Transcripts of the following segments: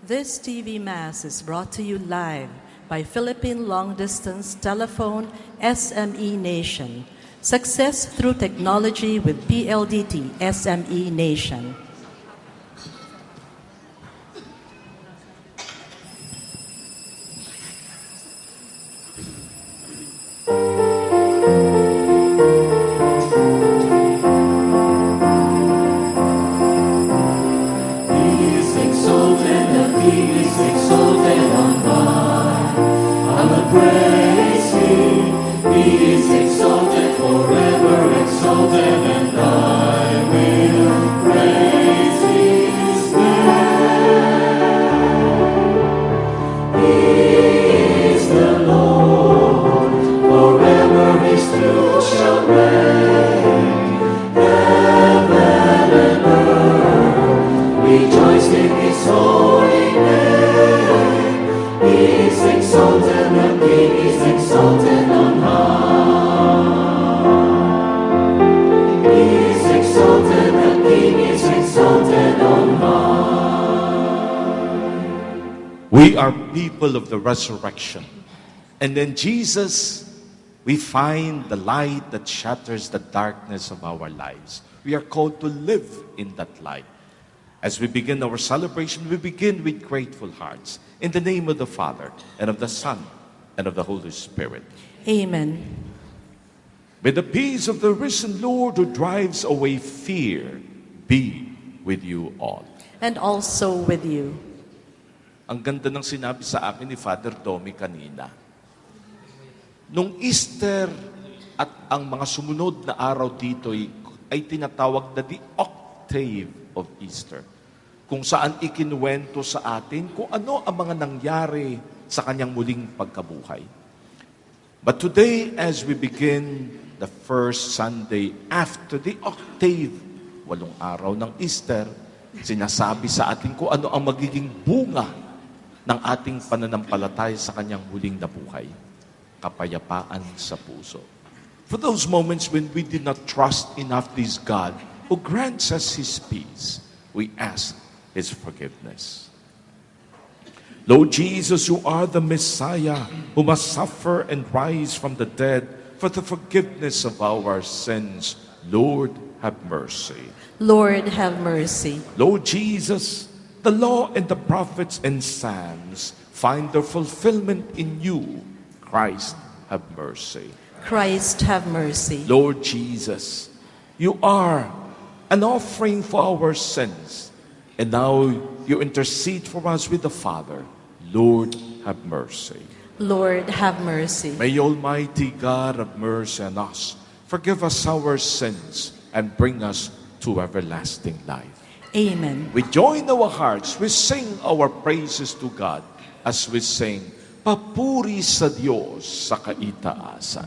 This TV Mass is brought to you live by Philippine Long Distance Telephone SME Nation. Success through technology with PLDT SME Nation. We are people of the resurrection. And in Jesus, we find the light that shatters the darkness of our lives. We are called to live in that light. As we begin our celebration, we begin with grateful hearts. In the name of the Father, and of the Son, and of the Holy Spirit. Amen. May the peace of the risen Lord who drives away fear be with you all. And also with you. Ang ganda ng sinabi sa akin ni Father Tommy kanina. Nung Easter at ang mga sumunod na araw dito ay tinatawag na the octave of Easter. Kung saan ikinuwento sa atin kung ano ang mga nangyari sa kanyang muling pagkabuhay. But today, as we begin the first Sunday after the octave, 8 araw ng Easter, sinasabi sa atin kung ano ang magiging bunga ng ating pananampalataya sa kanyang muling nabuhay. Kapayapaan sa puso. For those moments when we did not trust enough this God who grants us His peace, we ask His forgiveness. Lord Jesus, you are the Messiah who must suffer and rise from the dead for the forgiveness of our sins. Lord, have mercy. Lord, have mercy. Lord Jesus, the law and the prophets and Psalms find their fulfillment in you. Christ, have mercy. Christ, have mercy. Lord Jesus, you are an offering for our sins, and now you intercede for us with the Father. Lord, have mercy. Lord, have mercy. May Almighty God have mercy on us, forgive us our sins, and bring us to everlasting life. Amen. We join our hearts, we sing our praises to God as we sing, Papuri sa Diyos sa kaitaasan.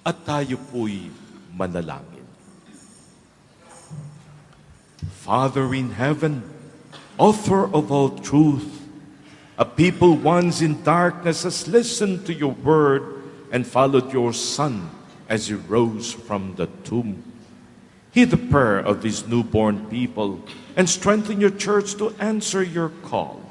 At tayo po'y manalangin. Father in heaven, author of all truth, a people once in darkness has listened to your word and followed your Son as he rose from the tomb. Hear the prayer of these newborn people and strengthen your church to answer your call.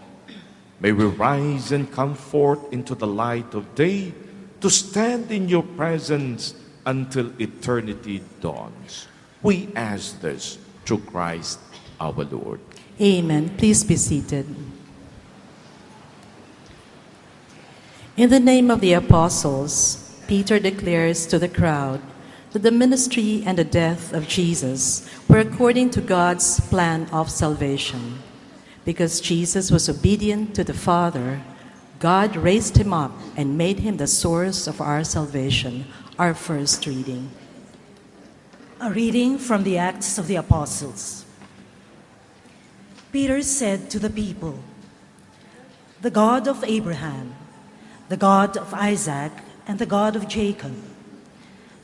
May we rise and come forth into the light of day to stand in your presence until eternity dawns. We ask this through Christ our Lord. Amen. Please be seated. In the name of the apostles, Peter declares to the crowd that the ministry and the death of Jesus were according to God's plan of salvation. Because Jesus was obedient to the Father, God raised him up and made him the source of our salvation. Our first reading. A reading from the Acts of the Apostles. Peter said to the people, "The God of Abraham, the God of Isaac, and the God of Jacob,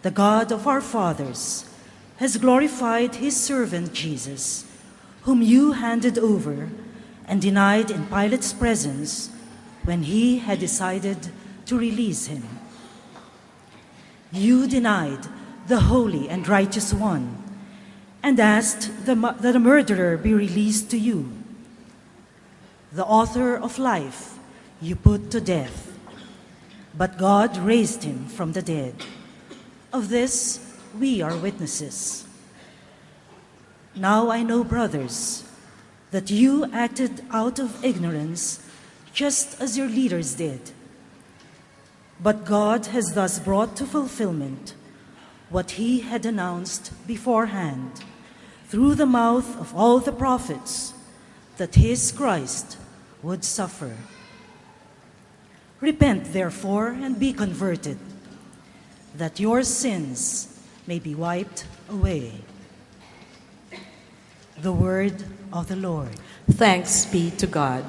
the God of our fathers, has glorified his servant Jesus, whom you handed over and denied in Pilate's presence when he had decided to release him. You denied the Holy and Righteous One and asked that a murderer be released to you. The author of life you put to death, but God raised him from the dead. Of this we are witnesses. Now I know, brothers, that you acted out of ignorance just as your leaders did. But God has thus brought to fulfillment what he had announced beforehand through the mouth of all the prophets, that his Christ would suffer. Repent, therefore, and be converted, that your sins may be wiped away." The word of the Lord. Thanks be to God.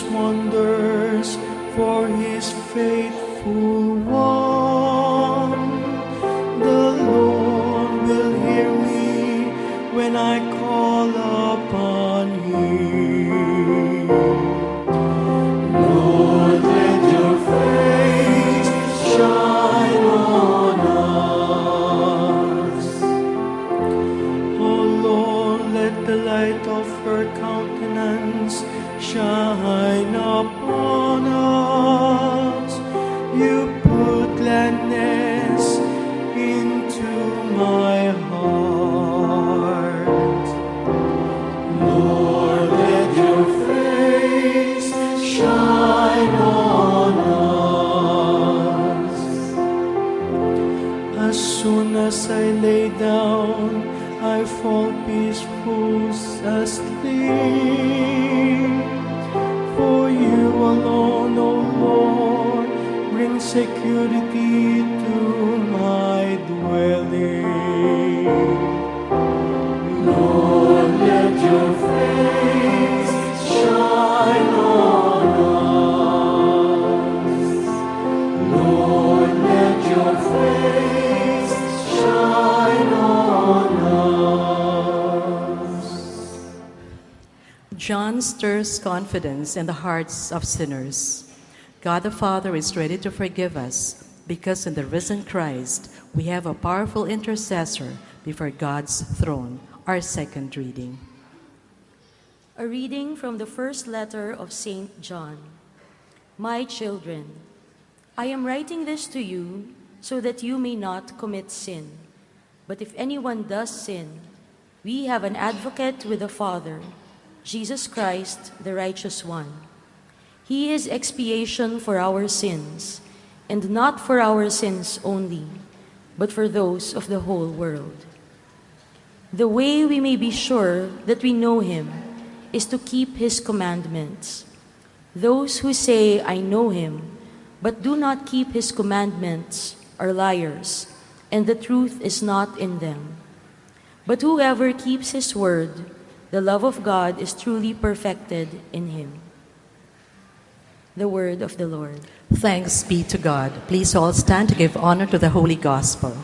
wonders for his faithful one. The Lord will hear me when I call upon him. Lord, let your face shine on us. Oh Lord, let the light of your countenance shine upon us. You put gladness into my heart. Lord, let your face shine on us. As soon as I lay down, I fall peaceful asleep. For you alone, O Lord, bring security to my dwelling. Lord, let your face shine on us. Lord, let your face shine on us. John stirs confidence in the hearts of sinners. God the Father is ready to forgive us because in the risen Christ we have a powerful intercessor before God's throne. Our second reading. A reading from the first letter of St. John. My children, I am writing this to you so that you may not commit sin. But if anyone does sin, we have an advocate with the Father, Jesus Christ, the righteous one. He is expiation for our sins, and not for our sins only, but for those of the whole world. The way we may be sure that we know him is to keep his commandments. Those who say, I know him, but do not keep his commandments are liars, and the truth is not in them. But whoever keeps his word, the love of God is truly perfected in him. The word of the Lord. Thanks be to God. Please all stand to give honor to the Holy Gospel.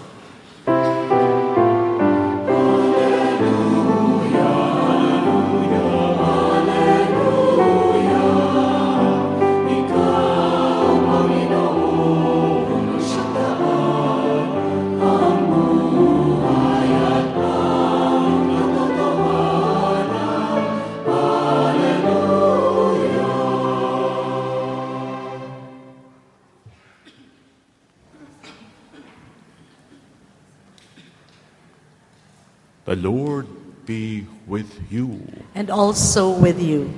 The Lord be with you. And also with you.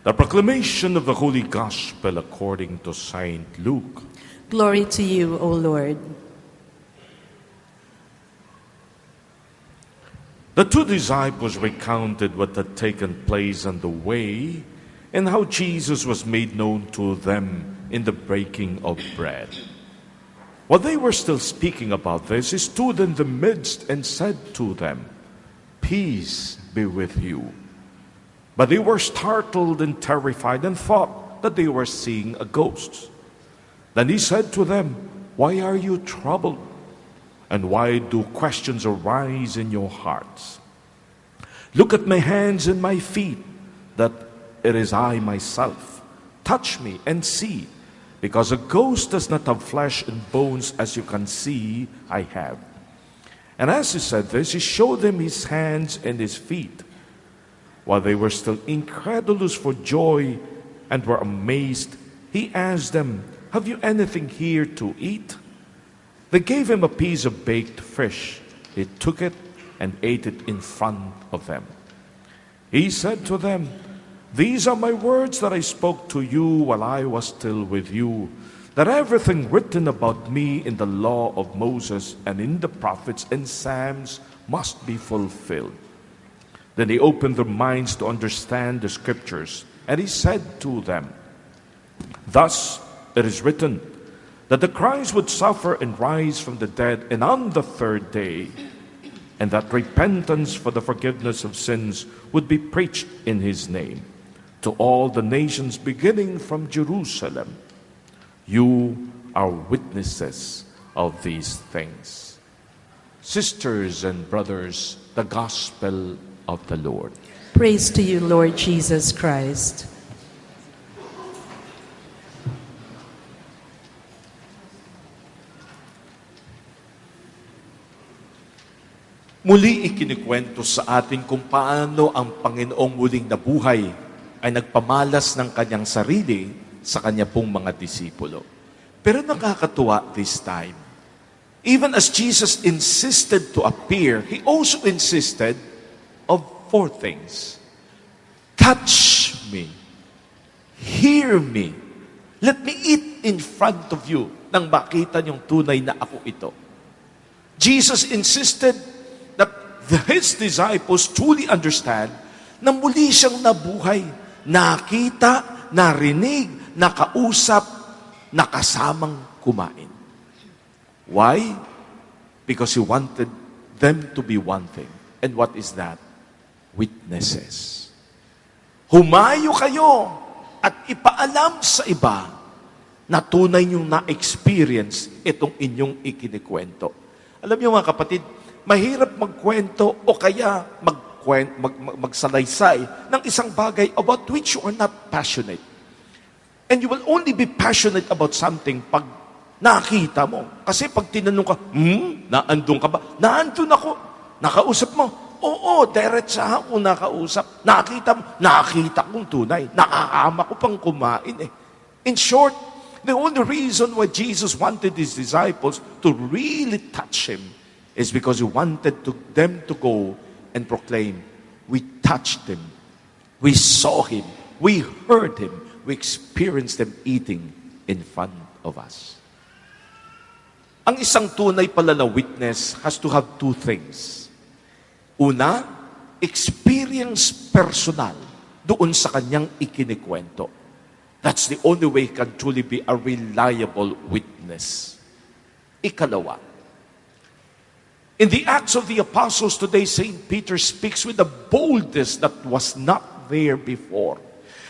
The proclamation of the Holy Gospel according to Saint Luke. Glory to you, O Lord. The two disciples recounted what had taken place on the way and how Jesus was made known to them in the breaking of bread. While they were still speaking about this, he stood in the midst and said to them, Peace be with you. But they were startled and terrified and thought that they were seeing a ghost. Then he said to them, Why are you troubled? And why do questions arise in your hearts? Look at my hands and my feet, that it is I myself. Touch me and see. Because a ghost does not have flesh and bones, as you can see I have. And as he said this, he showed them his hands and his feet. While they were still incredulous for joy and were amazed, he asked them, Have you anything here to eat? They gave him a piece of baked fish. He took it and ate it in front of them. He said to them, These are my words that I spoke to you while I was still with you, that everything written about me in the law of Moses and in the prophets and Psalms must be fulfilled. Then he opened their minds to understand the scriptures, and he said to them, Thus it is written, that the Christ would suffer and rise from the dead, and on the third day, and that repentance for the forgiveness of sins would be preached in his name, to all the nations beginning from Jerusalem. You are witnesses of these things. Sisters and brothers, the gospel of the Lord. Praise to you, Lord Jesus Christ. Muli ikinikwento sa atin kung paano ang Panginoong muling nabuhay ay nagpamalas ng kanyang sarili sa kanya pong mga disipulo. Pero nakakatuwa this time. Even as Jesus insisted to appear, He also insisted of 4 things. Touch me. Hear me. Let me eat in front of you nang makita niyong tunay na ako ito. Jesus insisted that His disciples truly understand na muli siyang nabuhay, nakita, narinig, nakausap, nakasamang kumain. Why? Because He wanted them to be one thing. And what is that? Witnesses. Humayo kayo at ipaalam sa iba na tunay niyong na-experience itong inyong ikinikwento. Alam niyo mga kapatid, mahirap magkwento o kaya magsalaysay ng isang bagay about which you are not passionate. And you will only be passionate about something pag nakita mo. Kasi pag tinanong ka, naandun ka ba? Naandun ako. Nakausap mo? Oo, diretsa ako nakausap. Nakita mo? Nakita kong tunay. Nakakama ko pang kumain eh. In short, the only reason why Jesus wanted His disciples to really touch Him is because He wanted them to go and proclaim, we touched Him, we saw Him, we heard Him, we experienced Him eating in front of us. Ang isang tunay pala na witness has to have 2 things. Una, experience personal doon sa kanyang ikinikwento. That's the only way he can truly be a reliable witness. Ikalawa, in the Acts of the Apostles today, St. Peter speaks with a boldness that was not there before.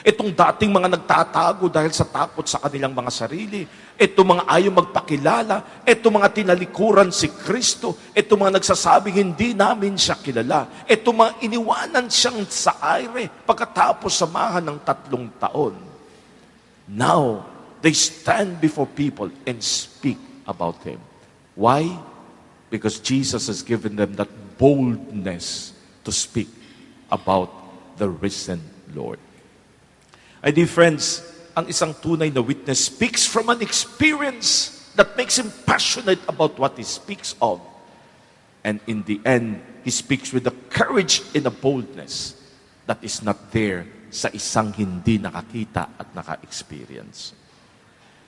Itong dating mga nagtatago dahil sa takot sa kanilang mga sarili, itong mga ayaw magpakilala, itong mga tinalikuran si Kristo, itong mga nagsasabing hindi namin siya kilala, itong mga iniwanan siyang sa aire pagkatapos samahan ng 3 taon. Now, they stand before people and speak about Him. Why? Because Jesus has given them that boldness to speak about the risen Lord. My dear friends, ang isang tunay na witness speaks from an experience that makes him passionate about what he speaks of. And in the end, he speaks with a courage and a boldness that is not there sa isang hindi nakakita at naka-experience.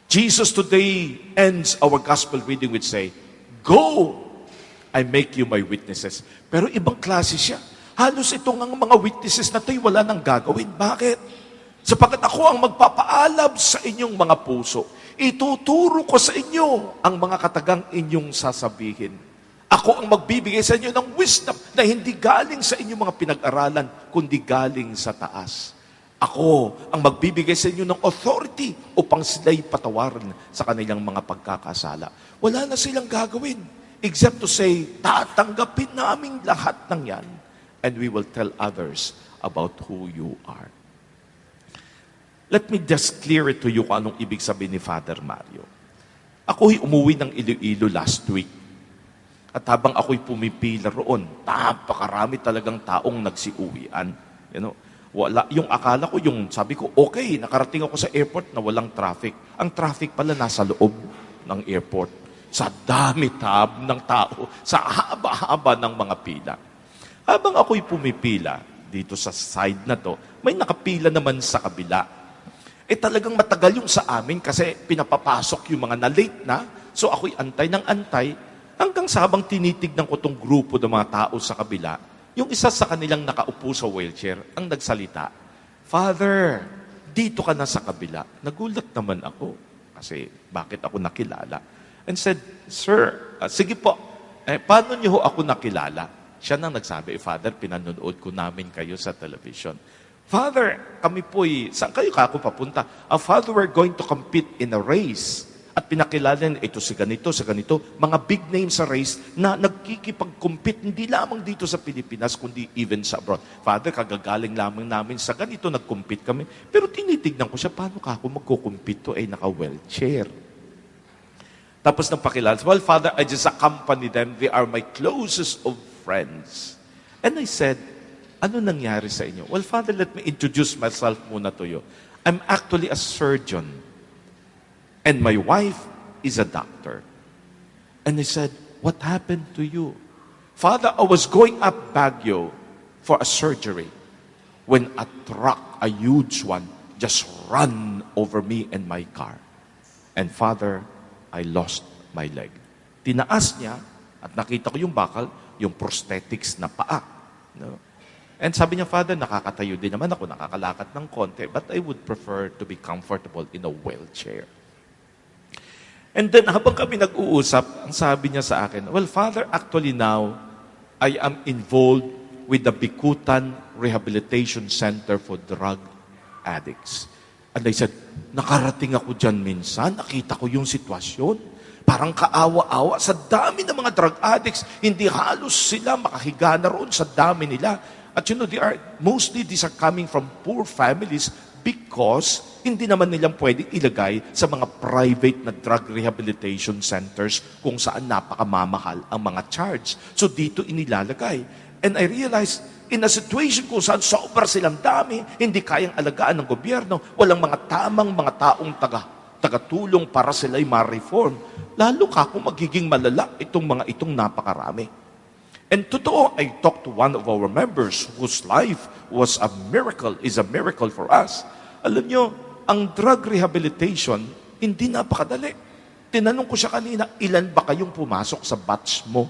Jesus today ends our gospel reading with say, "Go, I make you my witnesses." Pero ibang klase siya. Halos itong ang mga witnesses na tayo wala nang gagawin. Bakit? Sapagkat ako ang magpapaalab sa inyong mga puso. Ituturo ko sa inyo ang mga katagang inyong sasabihin. Ako ang magbibigay sa inyo ng wisdom na hindi galing sa inyong mga pinag-aralan, kundi galing sa taas. Ako ang magbibigay sa inyo ng authority upang sila'y patawaran sa kanilang mga pagkakasala. Wala na silang gagawin except to say, tatanggapin namin lahat ng yan and we will tell others about who you are. Let me just clear it to you kung anong ibig sabihin ni Father Mario. Ako'y umuwi ng Iloilo last week. At habang ako'y pumipila roon, napakarami talagang taong nagsiuwian. Wala, yung akala ko, sabi ko, okay, nakarating ako sa airport na walang traffic. Ang traffic pala nasa loob ng airport. Sa dami-tab ng tao, sa haba-haba ng mga pila. Habang ako'y pumipila dito sa side na to, may nakapila naman sa kabila. Talagang matagal yung sa amin kasi pinapapasok yung mga na-late na. So ako'y antay ng antay hanggang sa habang tinitignan ko tong grupo ng mga tao sa kabila, yung isa sa kanilang nakaupo sa wheelchair ang nagsalita, "Father, dito ka na sa kabila." Nagulat naman ako kasi bakit ako nakilala. And said, "Sir, sige po, paano niyo ho ako nakilala?" Siya nang nagsabi, "Father, pinanonood ko namin kayo sa television." Father, kami po'y, saan kayo kako papunta? Father, we're going to compete in a race. At pinakilala niya, ito si ganito, mga big names sa race na nagkikipag-compete, hindi lamang dito sa Pilipinas, kundi even sa abroad. Father, kagagaling lamang namin sa ganito, nag-compete kami. Pero tinitignan ko siya, paano ka ako magko-compete to? Ay, naka-wheelchair. Tapos nang pakilala, well, Father, I just accompany them. They are my closest of friends. And I said, ano nangyari sa inyo? Well, Father, let me introduce myself muna to you. I'm actually a surgeon. And my wife is a doctor. And I said, what happened to you? Father, I was going up Baguio for a surgery when a truck, a huge one, just ran over me and my car. And Father, I lost my leg. Tinaas niya at nakita ko yung bakal, yung prosthetics na paa. No? And sabi niya, Father, nakakatayo din naman ako, nakakalakad ng konti, but I would prefer to be comfortable in a wheelchair. And then habang kami nag-uusap, ang sabi niya sa akin, well, Father, actually now, I am involved with the Bikutan Rehabilitation Center for Drug Addicts. And I said, nakarating ako dyan minsan, nakita ko yung sitwasyon. Parang kaawa-awa sa dami ng mga drug addicts. Hindi halos sila makahiga na roon sa dami nila. At mostly these are coming from poor families because hindi naman nilang pwedeng ilagay sa mga private na drug rehabilitation centers kung saan napakamamahal ang mga charge. So dito inilalagay. And I realized, in a situation kung saan sobra silang dami, hindi kayang alagaan ng gobyerno, walang mga tamang mga taong tagatulong para sila'y ma-reform, lalo ka kung magiging malala itong napakarami. And totoo, I talked to one of our members whose life was a miracle, is a miracle for us. Alam nyo, ang drug rehabilitation, hindi napakadali. Tinanong ko siya kanina, ilan ba kayong pumasok sa batch mo?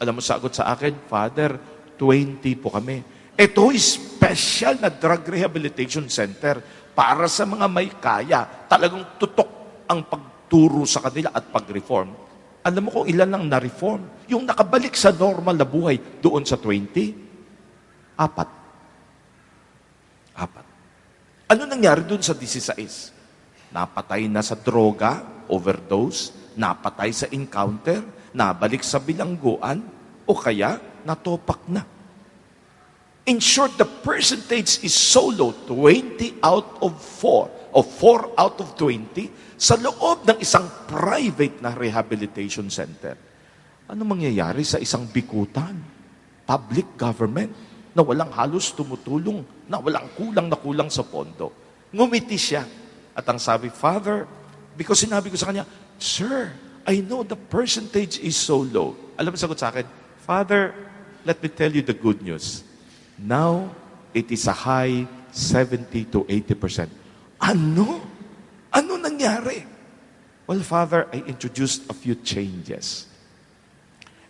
Alam mo, sagot sa akin, Father, 20 po kami. Ito special na drug rehabilitation center para sa mga may kaya. Talagang tutok ang pagturo sa kanila at pag-reform. Alam mo kung ilan lang na-reform? Yung nakabalik sa normal na buhay doon sa 20? 4. Ano nangyari doon sa 16? Napatay na sa droga, overdose, napatay sa encounter, nabalik sa bilangguan, o kaya natopak na. In short, the percentage is so low, 20 out of 4, o 4 out of 20, sa loob ng isang private na rehabilitation center. Ano mangyayari sa isang bikutan? Public government na walang halos tumutulong, na walang kulang sa pondo. Ngumiti siya. At ang sabi, Father, because sinabi ko sa kanya, Sir, I know the percentage is so low. Alam mo, sagot sa akin, Father, let me tell you the good news. Now, it is a high 70 to 80%. Ano? Ano nangyari? Well, Father, I introduced a few changes.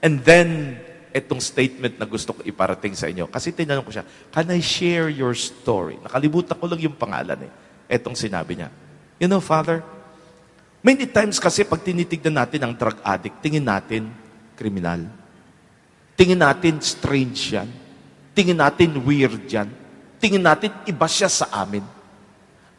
And then, itong statement na gusto ko iparating sa inyo. Kasi tinanong ko siya, can I share your story? Nakalimutan ko lang yung pangalan eh. Itong sinabi niya. You know, Father, many times kasi pag tinitignan natin ang drug addict, tingin natin kriminal. Tingin natin strange yan. Tingin natin weird yan. Tingin natin iba siya sa amin.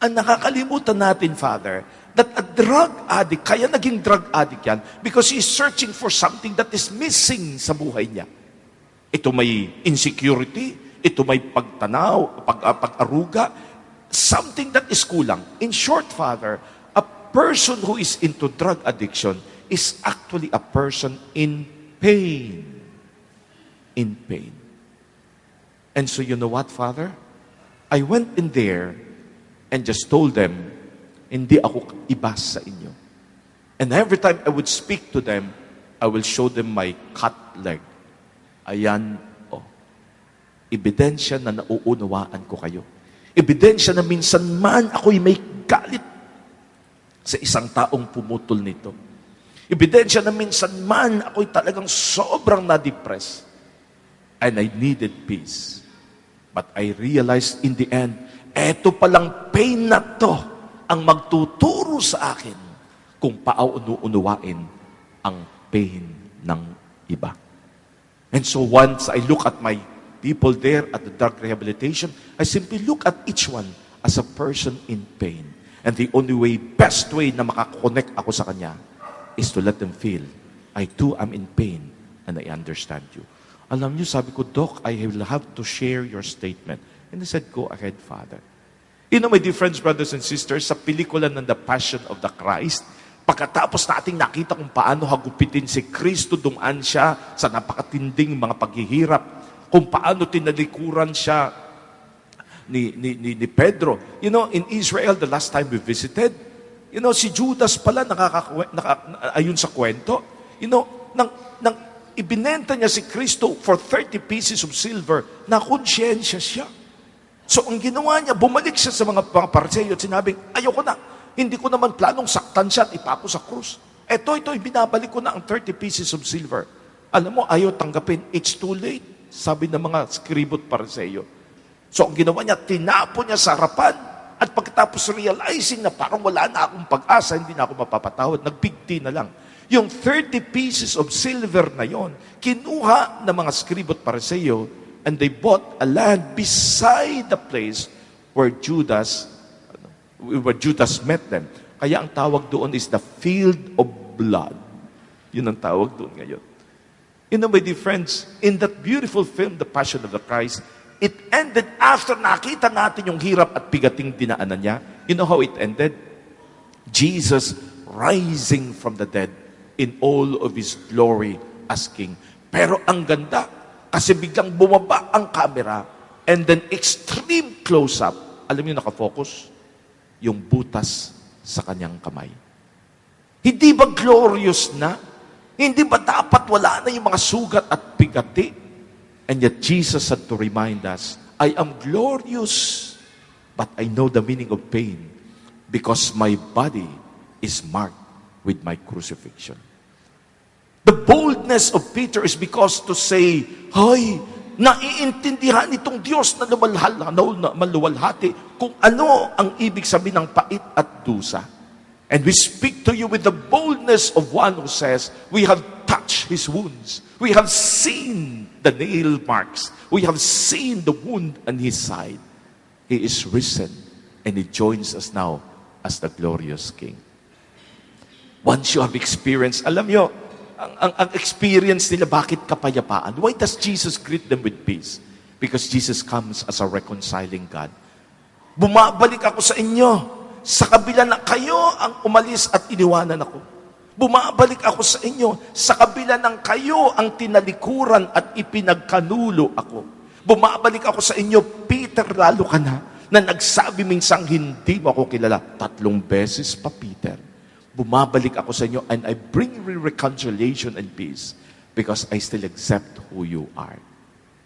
Ang nakakalimutan natin, Father, that a drug addict, kaya naging drug addict yan, because he is searching for something that is missing sa buhay niya. Ito may insecurity, ito may pagtanaw, pag-aruga, something that is kulang. In short, Father, a person who is into drug addiction is actually a person in pain. In pain. And so you know what, Father? I went in there and just told them, hindi ako iba sa inyo. And every time I would speak to them, I will show them my cut leg. Ayan, oh. Ebidensya na nauunawaan ko kayo. Ebidensya na minsan man ako'y may galit sa isang taong pumutol nito. Ebidensya na minsan man ako'y talagang sobrang na-depress. And I needed peace. But I realized in the end, eto palang pain na to ang magtuturo sa akin kung paaunuunuwain ang pain ng iba. And so once I look at my people there at the drug rehabilitation, I simply look at each one as a person in pain. And the only way, best way na makakonect ako sa kanya is to let them feel, I too am in pain and I understand you. Alam niyo, sabi ko, Doc, I will have to share your statement. And I said, go ahead, Father. You know, my dear friends, brothers and sisters, sa pelikula ng The Passion of the Christ, pagkatapos nating nakita kung paano hagupitin si Kristo, dumaan siya sa napakatinding mga paghihirap, kung paano tinalikuran siya ni Pedro. You know, in Israel, the last time we visited, you know, si Judas pala, ayon sa kwento, you know, nang ibinenta niya si Kristo for 30 pieces of silver, na konsyensya siya. So, ang ginawa niya, bumalik siya sa mga Pariseo at sinabing, ayoko na, hindi ko naman planong saktan siya at ipako sa krus. Ito, binabalik ko na ang 30 pieces of silver. Alam mo, ayaw tanggapin, it's too late, sabi ng mga skribot Pariseo. So, ang ginawa niya, tinapon niya sa harapan, at pagkatapos realizing na parang wala na akong pag-asa, hindi na ako mapapatawad, nagbigti na lang. Yung 30 pieces of silver na yon, kinuha ng mga skribot Pariseo, and they bought a land beside the place where Judas met them. Kaya ang tawag doon is the field of blood. Yun ang tawag doon ngayon. You know, my dear friends, in that beautiful film, The Passion of the Christ, it ended after nakita natin yung hirap at bigating dinaanan niya. You know how it ended? Jesus rising from the dead in all of His glory as King. Pero ang ganda, kasi biglang bumaba ang camera and then extreme close-up. Alam niyo nakafocus? Yung butas sa kanyang kamay. Hindi ba glorious na? Hindi ba dapat wala na yung mga sugat at bigati? And yet Jesus had to remind us, I am glorious, but I know the meaning of pain because my body is marked with my crucifixion. The boldness of Peter is because to say, Hoy, naiintindihan itong Diyos na maluwalhati kung ano ang ibig sabihin ng pait at dusa. And we speak to you with the boldness of one who says, we have touched His wounds. We have seen the nail marks. We have seen the wound on His side. He is risen and He joins us now as the glorious King. Once you have experienced, alam nyo, ang experience nila, bakit kapayapaan? Why does Jesus greet them with peace? Because Jesus comes as a reconciling God. Bumabalik ako sa inyo, sa kabila na kayo ang umalis at iniwanan ako. Bumabalik ako sa inyo, sa kabila ng kayo ang tinalikuran at ipinagkanulo ako. Bumabalik ako sa inyo, Peter, lalo ka na nagsabi minsang hindi mo ako kilala. 3 beses pa, Peter. Bumabalik ako sa inyo and I bring you reconciliation and peace because I still accept who you are.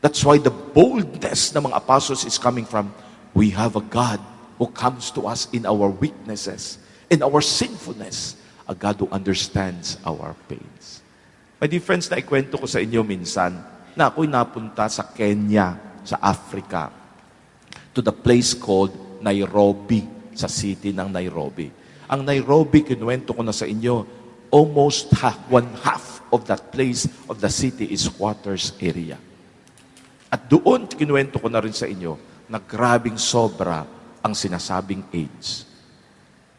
That's why the boldness ng mga apostles is coming from, we have a God who comes to us in our weaknesses, in our sinfulness, a God who understands our pains. My dear friends, naikwento ko sa inyo minsan na ako'y napunta sa Kenya, sa Africa, to the place called Nairobi, sa city ng Nairobi. Ang Nairobi, kinuwento ko na sa inyo, almost one half of that place, of the city is squatters area. At doon, kinuwento ko na rin sa inyo, na grabing sobra ang sinasabing AIDS.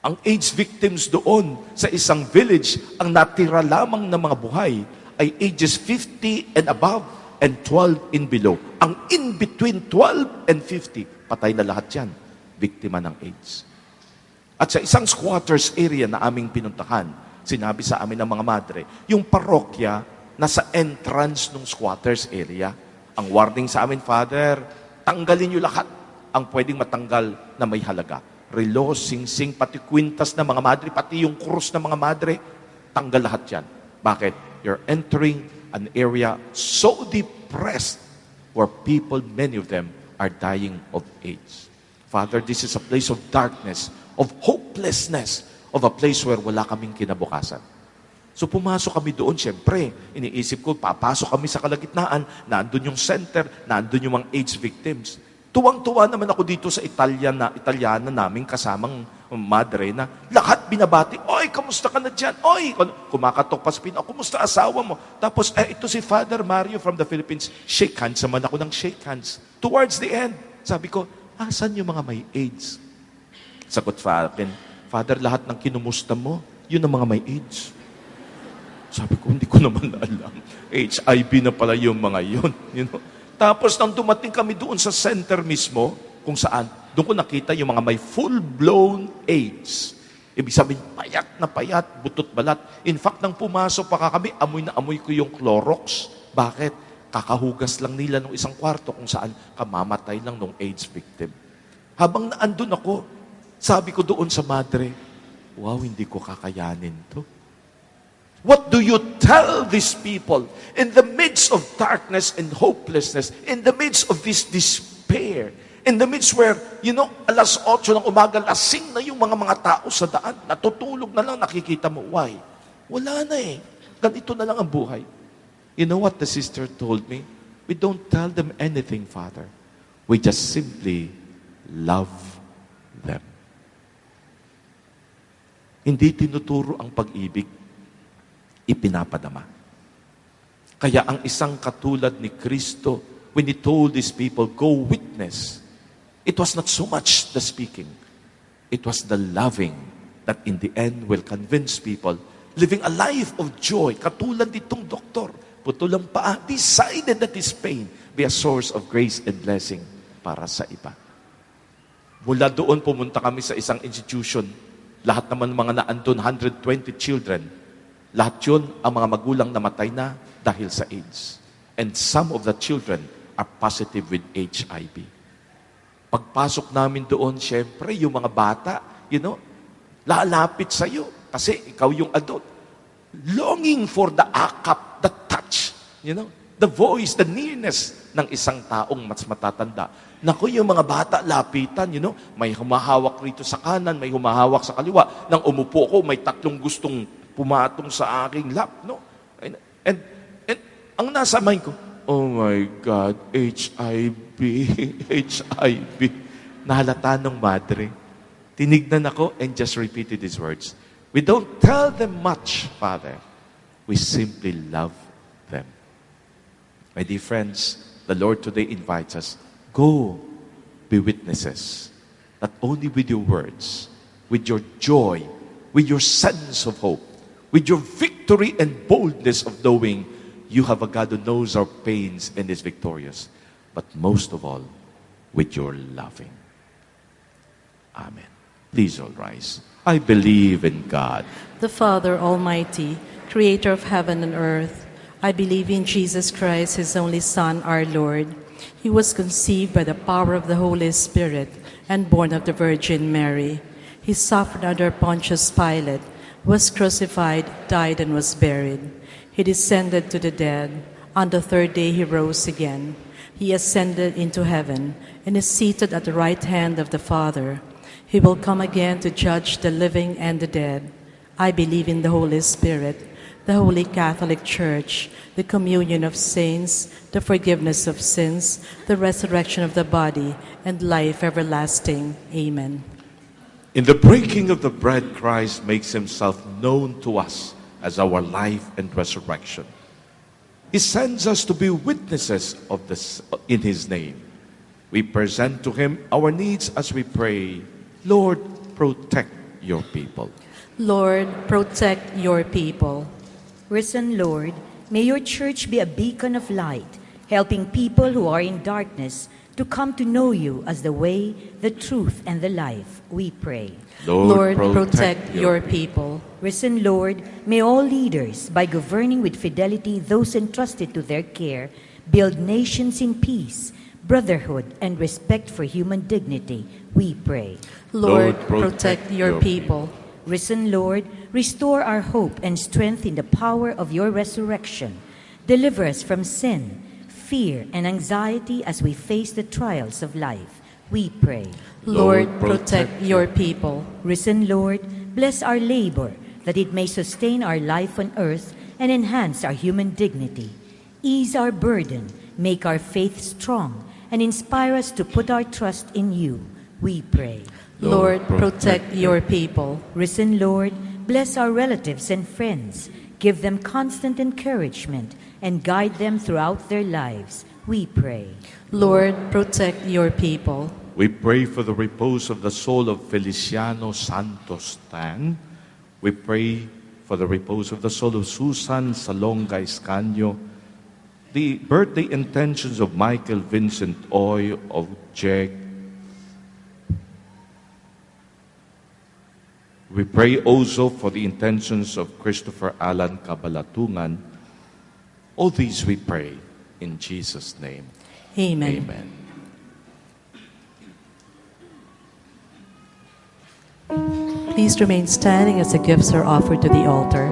Ang AIDS victims doon sa isang village, ang natira lamang ng mga buhay ay ages 50 and above and 12 and below. Ang in between 12 and 50, patay na lahat yan, biktima ng AIDS. At sa isang squatters area na aming pinuntahan, sinabi sa amin ng mga madre, yung parokya nasa entrance ng squatters area. Ang warning sa amin, Father, tanggalin niyo lahat ang pwedeng matanggal na may halaga. Relo, singsing, pati kwintas ng mga madre, pati yung krus ng mga madre, tanggal lahat yan. Bakit? You're entering an area so depressed where people, many of them, are dying of AIDS. Father, this is a place of darkness, of hopelessness, of a place where wala kaming kinabukasan. So pumasok kami doon, siyempre, iniisip ko, papasok kami sa kalagitnaan, nandun yung center, nandun yung mga AIDS victims. Tuwang-tuwa naman ako dito sa Italyana naming kasamang madre na lahat binabati. Oy, kamusta ka na dyan? Oy, kumakatok pa sa pino. Kumusta asawa mo? Tapos, ito si Father Mario from the Philippines. Shake hands naman ako ng shake hands. Towards the end, sabi ko, asan yung mga may AIDS? Sagot sa akin, Father, lahat ng kinumusta mo, yun ang mga may AIDS. Sabi ko, hindi ko naman alam. HIV na pala yung mga yun. You know? Tapos nang dumating kami doon sa center mismo, kung saan, doon ko nakita yung mga may full-blown AIDS. Ibig sabihin, payat na payat, butot balat. In fact, nang pumasok pa kami, amoy na amoy ko yung Clorox. Bakit? Kakahugas lang nila ng isang kwarto kung saan kamamatay lang ng AIDS victim. Habang naandun ako, sabi ko doon sa madre, wow, hindi ko kakayanin to. What do you tell these people in the midst of darkness and hopelessness, in the midst of this despair, in the midst where, alas 8 ng umaga, lasing na yung mga tao sa daan, natutulog na lang, nakikita mo, why? Wala na eh. Ganito na lang ang buhay. You know what the sister told me? We don't tell them anything, Father. We just simply love them. Hindi tinuturo ang pag-ibig, ipinapadama. Kaya ang isang katulad ni Kristo, when He told these people, go witness, it was not so much the speaking, it was the loving that in the end will convince people, living a life of joy, katulad nitong doktor, putol ang paa, decided that His pain be a source of grace and blessing para sa iba. Mula doon, pumunta kami sa isang institution, lahat naman mga naandun, 120 children, lahat yun, ang mga magulang namatay na dahil sa AIDS. And some of the children are positive with HIV. Pagpasok namin doon, syempre, yung mga bata, lalapit sa'yo. Kasi ikaw yung adult. Longing for the akap, the touch, the voice, the nearness ng isang taong mas matatanda. Naku, yung mga bata, lapitan, may humahawak rito sa kanan, may humahawak sa kaliwa. Nang umupo ko, may 3 gustong pumatong sa aking lap, no? And ang nasa mind ko, oh my God, HIV, HIV. Nahalata ng madre. Tinignan ako and just repeated these words. We don't tell them much, Father. We simply love them. My dear friends, the Lord today invites us, go be witnesses, not only with your words, with your joy, with your sense of hope, with your victory and boldness of knowing you have a God who knows our pains and is victorious. But most of all, with your loving. Amen. Please all rise. I believe in God, the Father Almighty, creator of heaven and earth. I believe in Jesus Christ, His only Son, our Lord. He was conceived by the power of the Holy Spirit and born of the Virgin Mary. He suffered under Pontius Pilate, was crucified, died, and was buried. He descended to the dead. On the 3rd day He rose again. He ascended into heaven and is seated at the right hand of the Father. He will come again to judge the living and the dead. I believe in the Holy Spirit, the Holy Catholic Church, the communion of saints, the forgiveness of sins, the resurrection of the body, and life everlasting. Amen. in the breaking of the bread, Christ makes Himself known to us as our life and resurrection. He sends us to be witnesses of this in His name. We present to Him our needs as we pray, Lord, protect your people. Lord, protect your people. Risen Lord, may your church be a beacon of light, helping people who are in darkness to come to know you as the way, the truth, and the life, we pray. Lord, protect your people. Risen Lord, may all leaders, by governing with fidelity those entrusted to their care, build nations in peace, brotherhood, and respect for human dignity, we pray. Lord, protect your people. Risen Lord, restore our hope and strength in the power of your resurrection. Deliver us from sin, fear, and anxiety as we face the trials of life, we pray. Lord, protect your people. Risen Lord, bless our labor, that it may sustain our life on earth and enhance our human dignity. Ease our burden, make our faith strong, and inspire us to put our trust in you, we pray. Lord, protect your people. Risen Lord, bless our relatives and friends. Give them constant encouragement and guide them throughout their lives, we pray. Lord, protect your people. We pray for the repose of the soul of Feliciano Santos Tan. We pray for the repose of the soul of Susan Salonga Escanio. The birthday intentions of Michael Vincent Oy, of Jack. We pray also for the intentions of Christopher Alan Cabalatungan. All these we pray in Jesus' name. Amen. Amen. Please remain standing as the gifts are offered to the altar.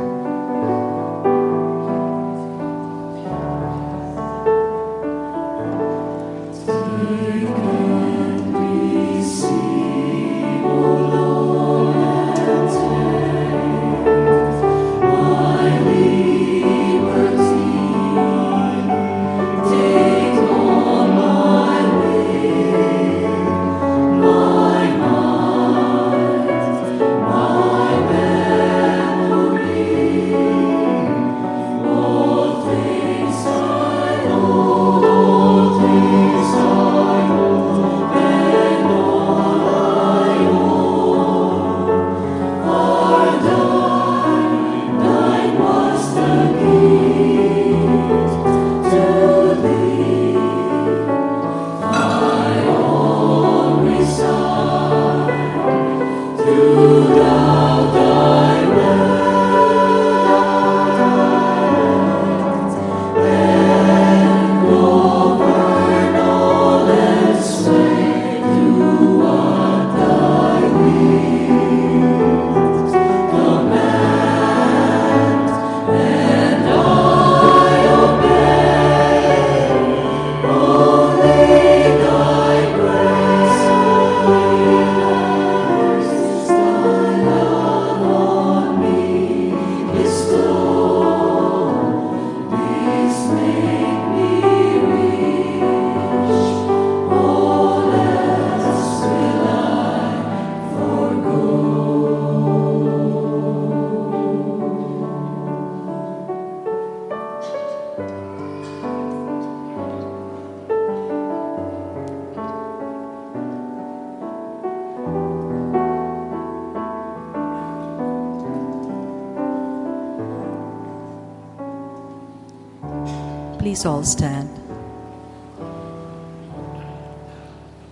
Please all stand.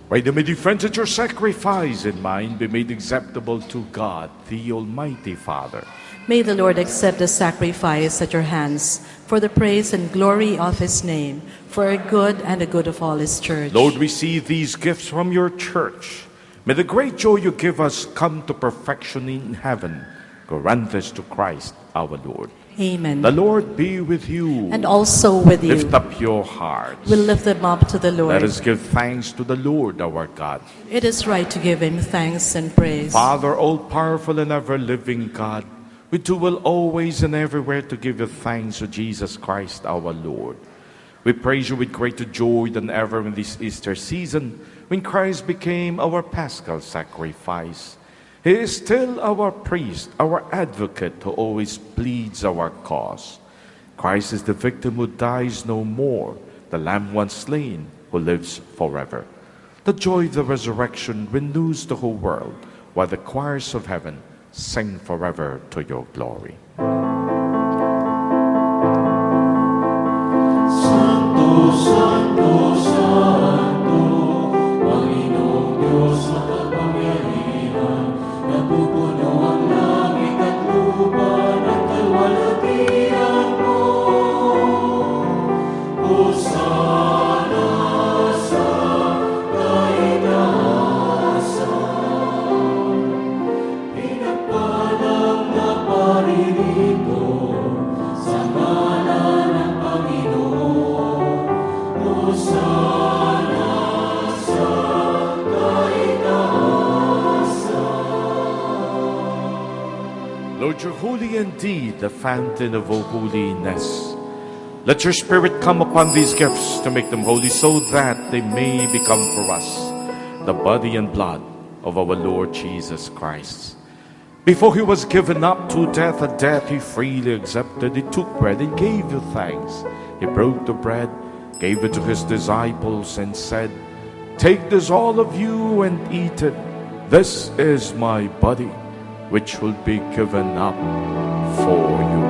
Pray that may the friends at your sacrifice in mind be made acceptable to God, the Almighty Father. May the Lord accept the sacrifice at your hands for the praise and glory of his name, for our good and the good of all his church. Lord, receive these gifts from your church. May the great joy you give us come to perfection in heaven. Grant this to Christ our Lord. Amen. The Lord be with you. And also with you. Lift up your hearts. We'll lift them up to the Lord. Let us give thanks to the Lord our God. It is right to give him thanks and praise. Father, all-powerful and ever-living God, we too will always and everywhere to give you thanks to Jesus Christ our Lord. We praise you with greater joy than ever in this Easter season, when Christ became our paschal sacrifice. He is still our priest, our advocate, who always pleads our cause. Christ is the victim who dies no more, the Lamb once slain, who lives forever. The joy of the resurrection renews the whole world, while the choirs of heaven sing forever to your glory. Santo, Santo, Santo, Panginoong Diyos na kapangyarihan, napupuno ang langit at lupa ng kalwalhatian mo. Hosana sa kaitaasan, pinagpalang na paririto sa ngalan ng Panginoon. Hosana sa kaitaasan. Lord, you're holy indeed, the fountain of all holiness. Let your Spirit come upon these gifts to make them holy, so that they may become for us the body and blood of our Lord Jesus Christ. Before he was given up to death, a death he freely accepted, he took bread and gave you thanks. He broke the bread, gave it to his disciples, and said, "Take this, all of you, and eat it. This is my body, which will be given up for you."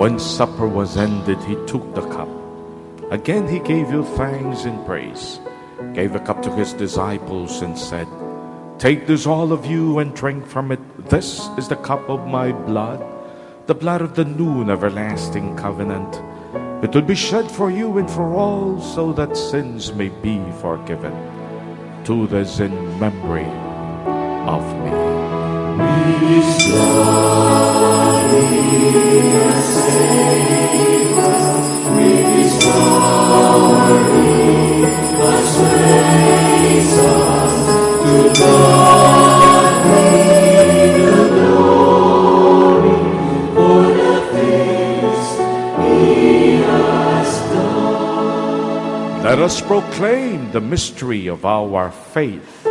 When supper was ended, he took the cup. Again he gave you thanks and praise, gave the cup to his disciples, and said, "Take this, all of you, and drink from it. This is the cup of my blood, the blood of the new and everlasting covenant. It will be shed for you and for all, so that sins may be forgiven. Do this in memory of me." Let us proclaim the mystery of our faith.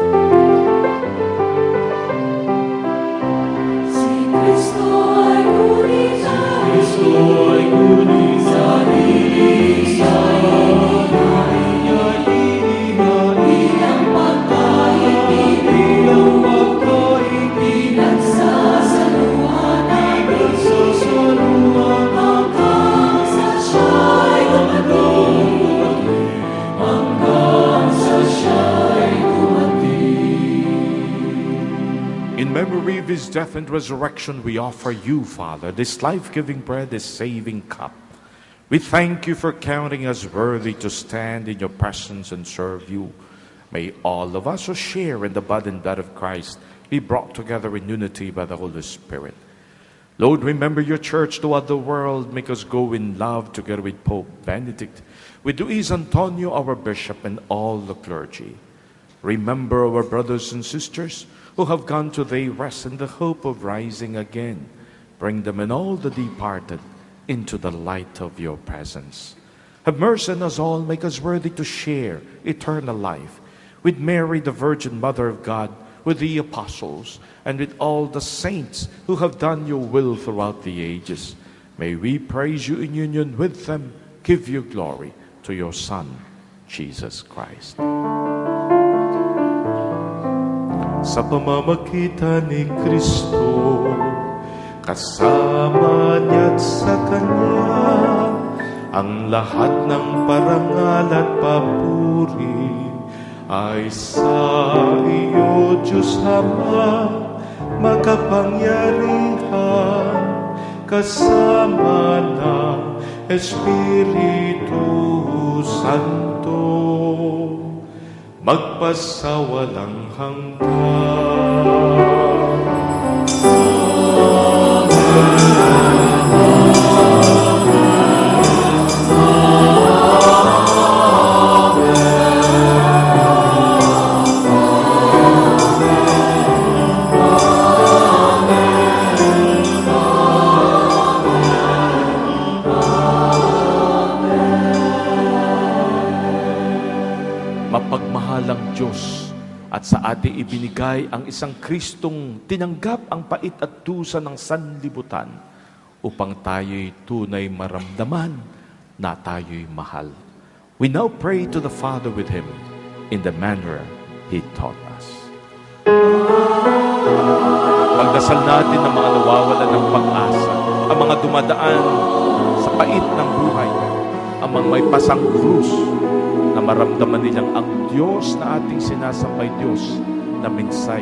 In memory of his death and resurrection, we offer you, Father, this life-giving bread, this saving cup. We thank you for counting us worthy to stand in your presence and serve you. May all of us who share in the body and blood of Christ be brought together in unity by the Holy Spirit. Lord, remember your church throughout the world. Make us go in love together with Pope Benedict, with Luis Antonio, our bishop, and all the clergy. Remember our brothers and sisters who have gone to their rest in the hope of rising again. Bring them and all the departed into the light of your presence. Have mercy on us all. Make us worthy to share eternal life with Mary, the Virgin Mother of God, with the apostles, and with all the saints who have done your will throughout the ages. May we praise you in union with them, give you glory to your Son, Jesus Christ. Sa pamamagitan ni Kristo, kasama niya't sa Kanya, ang lahat ng parangal at papuri ay sa iyo, Diyos Ama, makapangyarihan, kasama ng Espiritu Santo, magpasawalang hanggan. Mapagmahalang Diyos, at sa ating ibinigay ang isang Kristong tinanggap ang pait at dusa ng sanlibutan upang tayo'y tunay maramdaman na tayo'y mahal. We now pray to the Father with Him in the manner He taught us. Pagdasal natin ang mga nawawalan ng pag-asa, ang mga dumadaan sa pait ng buhay, ang mga may pasang krus, na maramdaman nilang ang Diyos na ating sinasambay, Diyos na minsay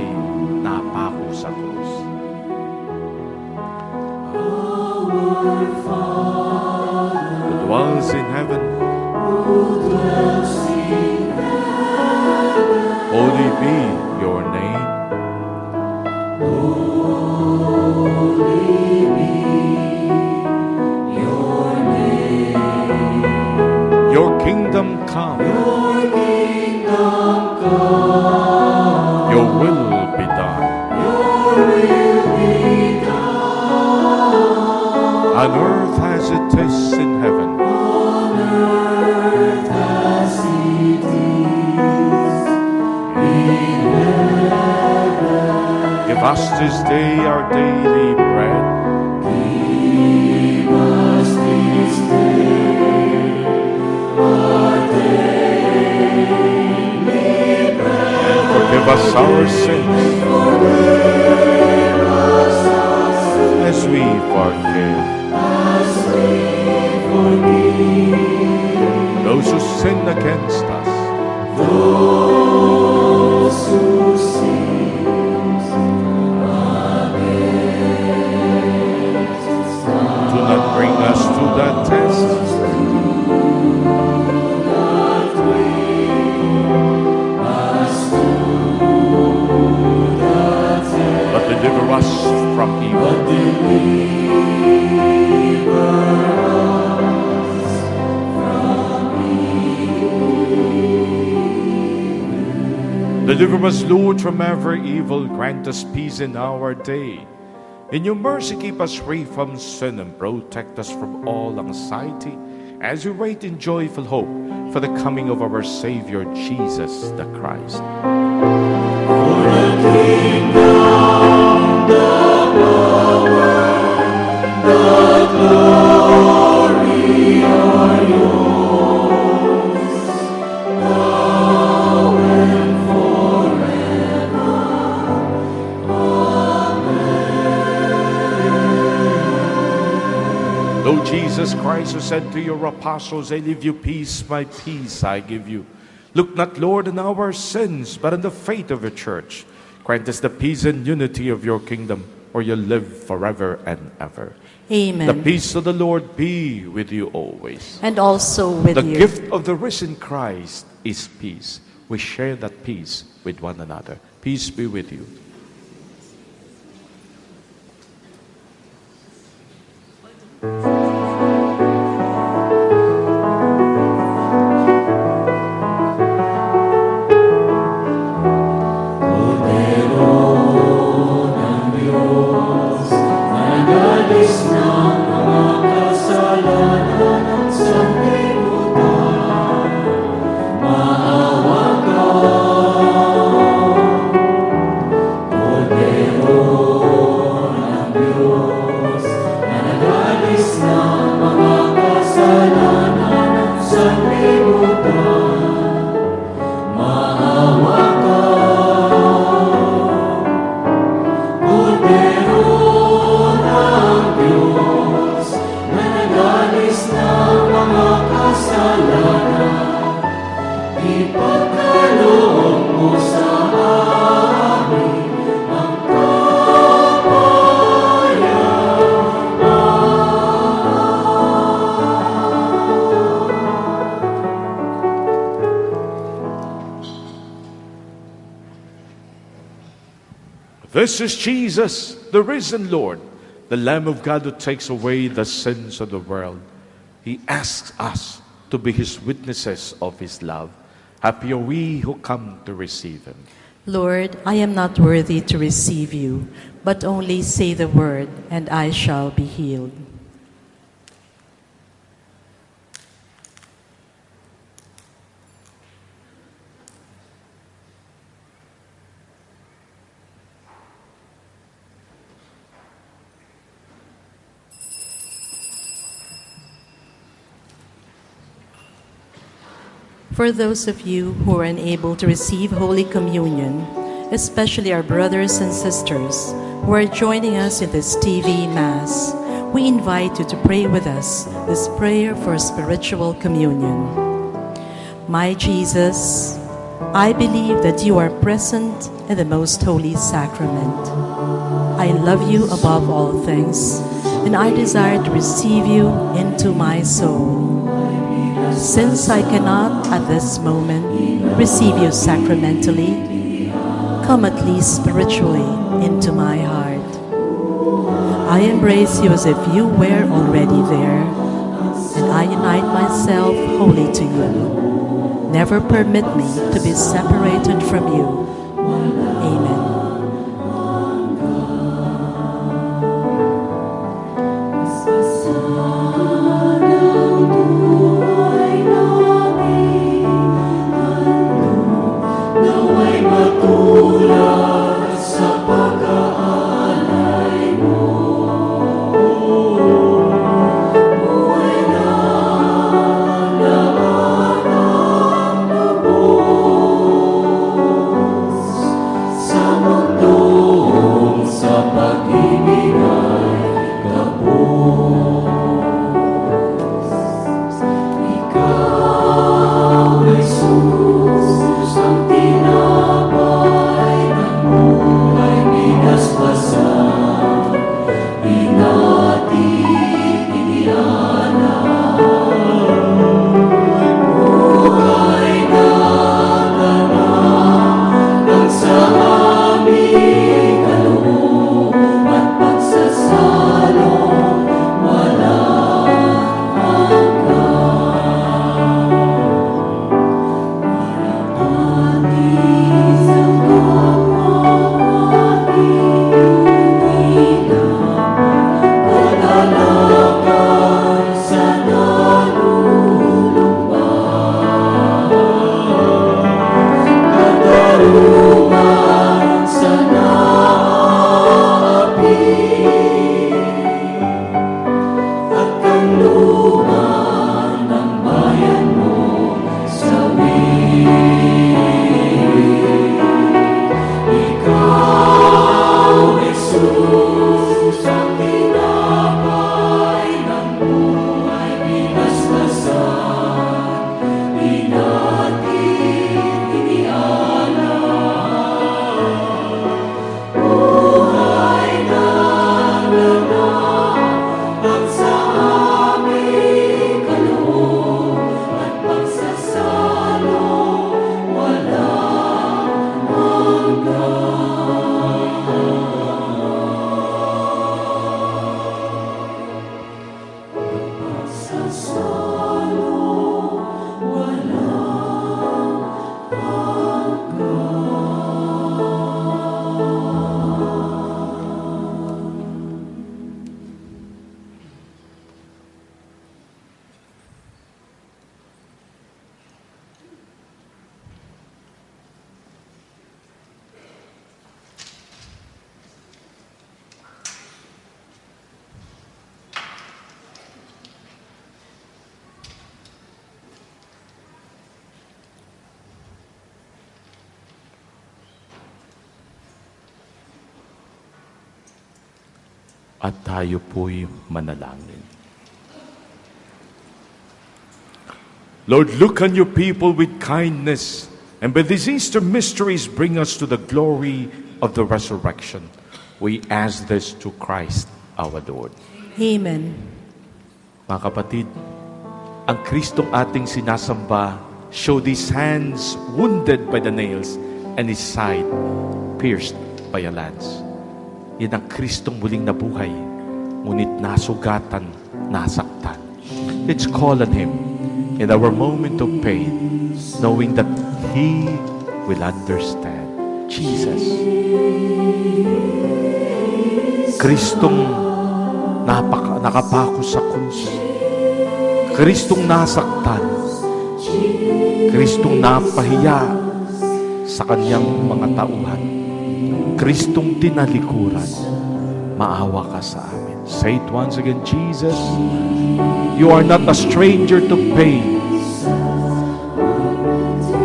napako sa krus. Our Father, who dwells in heaven, holy be your name. Holy be come. Your will be done. On earth as it is in heaven. Give us this day our daily bread. Give us this day our daily bread. And forgive us our sins. As we forgive those who sin against us. Those who sin against us. Do not bring us to that test. But deliver us from evil. Deliver us, Lord, from every evil. Grant us peace in our day. In your mercy, keep us free from sin and protect us from all anxiety as we wait in joyful hope for the coming of our Savior, Jesus the Christ. For the kingdom, the power, the glory are yours, now and forever. Amen. Lord Jesus Christ, who said to your apostles, I leave you peace, my peace I give you. Look not, Lord, on our sins, but on the faith of your church. Grant us the peace and unity of your kingdom, where you live forever and ever. Amen. The peace of the Lord be with you always. And also with The you. gift of the risen Christ is peace. We share that peace with one another. Peace be with you. This is Jesus, the risen Lord, the Lamb of God who takes away the sins of the world. He asks us to be his witnesses of his love. Happy are we who come to receive him. Lord, I am not worthy to receive you, but only say the word, and I shall be healed. For those of you who are unable to receive Holy Communion, especially our brothers and sisters who are joining us in this TV Mass, we invite you to pray with us this prayer for spiritual communion. My Jesus, I believe that you are present in the most holy sacrament. I love you above all things, and I desire to receive you into my soul. Since I cannot at this moment receive you sacramentally, come at least spiritually into my heart. I embrace you as if you were already there, and I unite myself wholly to you. Never permit me to be separated from you. Amen. At tayo po'y manalangin. Lord, look on your people with kindness, and by these Easter mysteries bring us to the glory of the resurrection. We ask this to Christ our Lord. Amen. Mga kapatid, ang Kristong ating sinasamba showed his hands wounded by the nails and his side pierced by a lance. Yan ang Kristong muling nabuhay, ngunit nasugatan, nasaktan. Let's call on Him in our moment of pain, knowing that He will understand. Jesus. Kristong nakapako sa krus. Kristong nasaktan. Kristong napahiya sa kanyang mga tauhan. Kristong tinalikuran, maawa ka sa amin. Say it once again, Jesus, you are not a stranger to pain.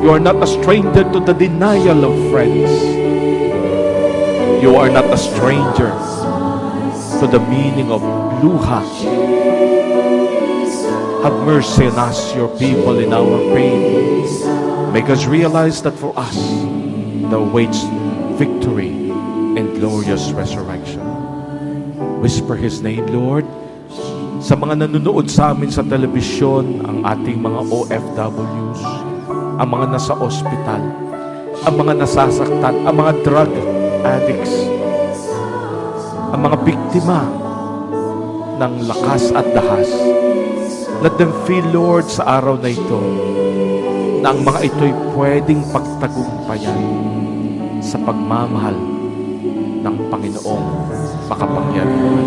You are not a stranger to the denial of friends. You are not a stranger to the meaning of luha. Have mercy on us, your people, in our pain. Make us realize that for us, there waits victory and glorious resurrection. Whisper His name, Lord. Sa mga nanonood sa amin sa telebisyon, ang ating mga OFWs, ang mga nasa ospital, ang mga nasasaktan, ang mga drug addicts, ang mga biktima ng lakas at dahas. Let them feel, Lord, sa araw na ito, na ang mga ito'y pwedeng pagtagumpayan sa pagmamahal ng Panginoong makapangyarihan.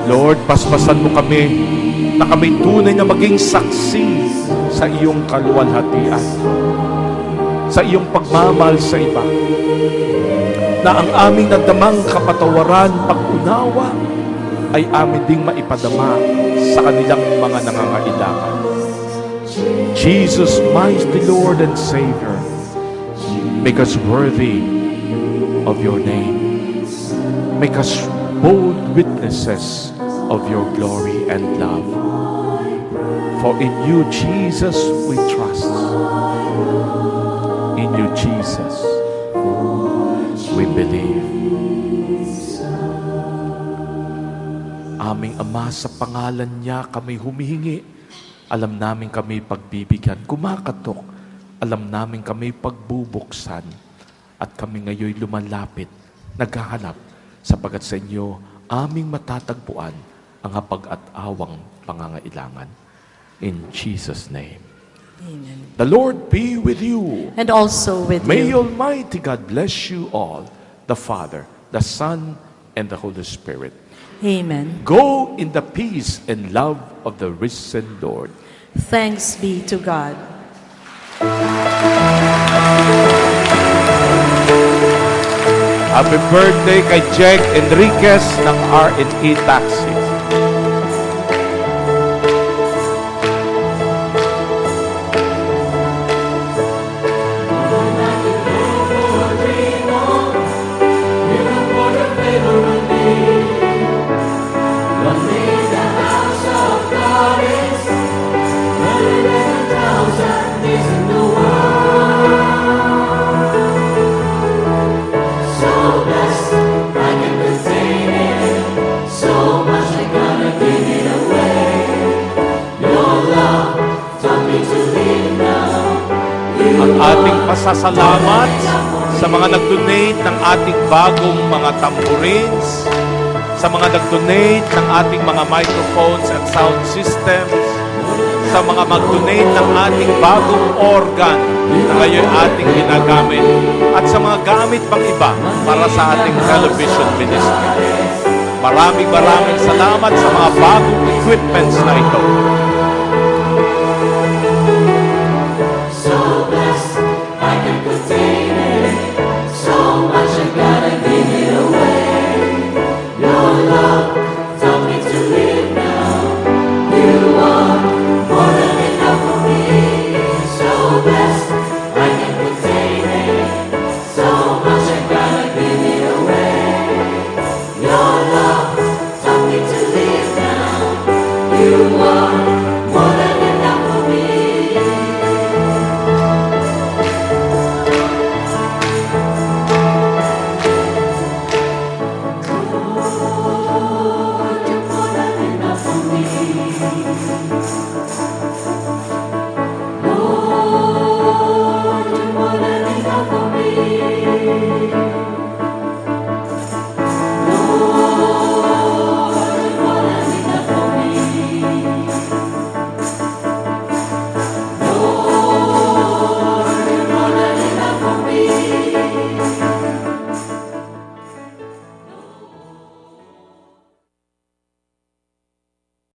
Lord, paspasan mo kami na kami tunay na maging saksi sa iyong kaluwalhatian, sa iyong pagmamahal sa iba, na ang aming nadamang kapatawaran, pag-unawa, ay amin ding maipadama sa kanilang mga nangangailangan. Jesus, mighty Lord and Savior, make us worthy of your name. Make us bold witnesses of your glory and love. For in you, Jesus, we trust. In you, Jesus, we believe. Aming Ama, sa pangalan niya kami humihingi. Alam namin kami pagbibigyan. Kumakatok. Alam namin kami pagbubuksan. At kami ngayon lumalapit, naghahanap, sapagat sa inyo aming matatagpuan ang hapag at awang pangangailangan. In Jesus' name. Amen. The Lord be with you. And also with May you. Almighty God bless you all, the Father, the Son, and the Holy Spirit. Amen. Go in the peace and love of the risen Lord. Thanks be to God. Happy birthday kay Jeg Enriquez ng R&E Taxi. Ang ating pasasalamat sa mga nag-donate ng ating bagong mga tambourines, sa mga nag-donate ng ating mga microphones at sound systems, sa mga mag-donate ng ating bagong organ na ngayon ating ginagamit, at sa mga gamit pang iba para sa ating television ministry. Maraming salamat sa mga bagong equipments na ito.